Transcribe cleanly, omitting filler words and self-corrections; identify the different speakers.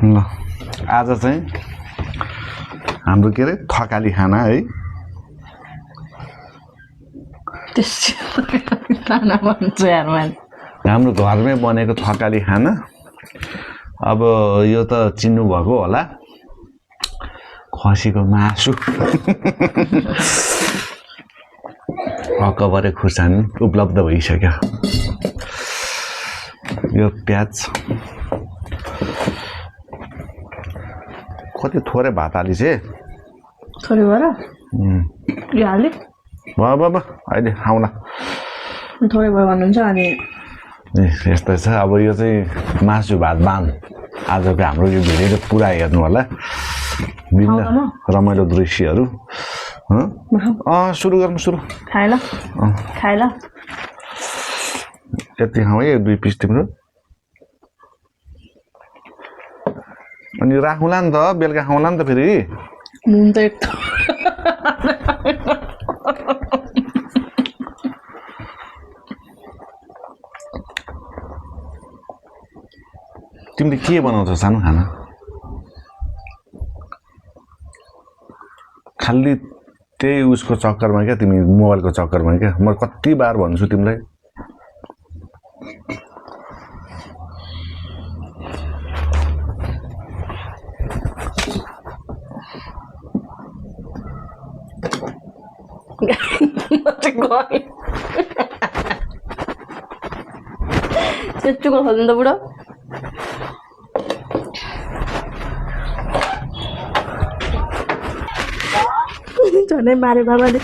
Speaker 1: ल आज चाहिँ हाम्रो के रे थकाली खाना है
Speaker 2: खाना भन्छ यार मैले
Speaker 1: हाम्रो घरमै बनेको थकाली खाना अब यो त चिन्नु भएको होला खसीको मासु हकभरे खुर्सानी उपलब्ध भइसक्यो यो प्याज कति थोरै भात हालिस है
Speaker 2: थोरै भएर यो हाले
Speaker 1: बाबा अहिले खाउँला
Speaker 2: थोरै भयो भन्नुहुन्छ अनि
Speaker 1: यस्तै छ अब यो चाहिँ मासु भात बान आजको हाम्रो यो भिडियो पुरा हेर्नु होला विभिन्न रमाइलो दृश्यहरू सुरु गर्नु सुरु
Speaker 2: खाए ल
Speaker 1: यति खाऊ है 2 पिस तिम्रो अनि राखौँला नि त बेलुका खाउँला नि त फेरि
Speaker 2: नुन त एक
Speaker 1: तिमीले के बनाउँछौ सानो खाना खाली त्यही उसको चक्करमा क्या तिमी मोबाइलको चक्करमा क्या म कति बार भन्छु तिमीलाई
Speaker 2: चुच्चुको खोल्नु त बुढो झनै मारे बाबाले